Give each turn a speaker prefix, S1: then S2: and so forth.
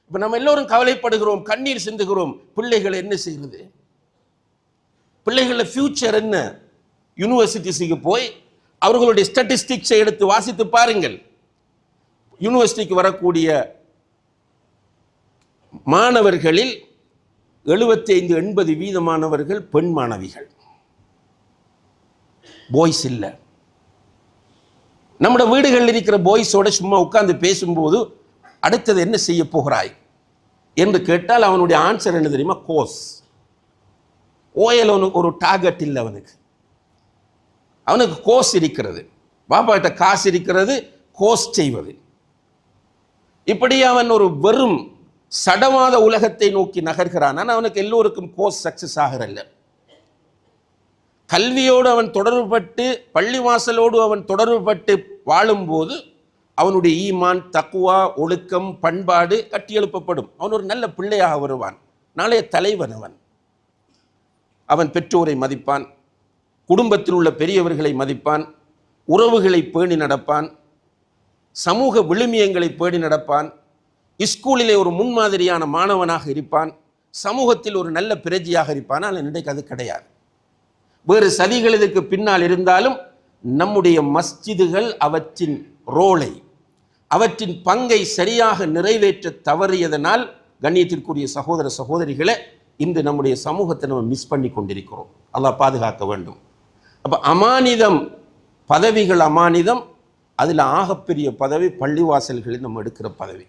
S1: இப்போ நம்ம எல்லோரும் கவலைப்படுகிறோம், கண்ணீர் சிந்துகிறோம். பிள்ளைகள் என்ன செய்கிறது? பிள்ளைகள ஃபியூச்சர் என்ன? யூனிவர்சிட்டிஸுக்கு போய் அவர்களுடைய ஸ்டாட்டிஸ்டிக்ஸை எடுத்து வாசித்து பாருங்கள். யூனிவர்சிட்டிக்கு வரக்கூடிய மாணவர்களில் 75-80% பெண் மாணவிகள், பாய்ஸ் இல்லை. நம்முடைய வீடுகளில் இருக்கிற பாய்ஸோட சும்மா உட்கார்ந்து பேசும்போது அடுத்தது என்ன செய்ய போகிறாய் என்று கேட்டால் அவனுடைய ஆன்சர் என்ன தெரியுமா? கோர்ஸ். ஓயல் ஒரு டார்கெட் இல்லை அவனுக்கு கோர்ஸ் இருக்கிறது, பாப்பா கிட்ட காசு இருக்கிறது, கோர்ஸ் செய்வது. இப்படி அவன் ஒரு வெறும் சடவாத உலகத்தை நோக்கி நகர்கிறான். ஆனால் அவனுக்கு எல்லோருக்கும் கோர்ஸ் சக்சஸ் ஆகிறல்ல. கல்வியோடு அவன் தொடர்புபட்டு, பள்ளிவாசலோடு அவன் தொடர்புபட்டு வாழும்போது அவனுடைய ஈமான், தக்குவா, ஒழுக்கம், பண்பாடு கட்டியெழுப்பப்படும். அவன் ஒரு நல்ல பிள்ளையாக வருவான், நாளைய தலைவன். அவன் பெற்றோரை மதிப்பான், குடும்பத்தில் உள்ள பெரியவர்களை மதிப்பான், உறவுகளை பேணி நடப்பான், சமூக விழுமியங்களை பேணி நடப்பான், ஸ்கூலிலே ஒரு முன்மாதிரியான மாணவனாக இருப்பான், சமூகத்தில் ஒரு நல்ல பிரஜையாக இருப்பான். ஆனால் இன்றைக்கு அது கிடையாது. வேறு சதிகள் இதுக்கு பின்னால் இருந்தாலும் நம்முடைய மஸ்ஜிதுகள் அவற்றின் ரோலை, அவற்றின் பங்கை சரியாக நிறைவேற்ற தவறியதனால் கண்ணியத்திற்குரிய சகோதர சகோதரிகளை இன்று நம்முடைய சமூகத்தை நம்ம மிஸ் பண்ணி கொண்டிருக்கிறோம். அல்லாஹ் பாதுகாக்க வேண்டும். அப்போ அமானிதம், பதவிகள் அமானிதம். அதில் ஆகப்பெரிய பதவி பள்ளிவாசல்களில் நம்ம எடுக்கிற பதவி.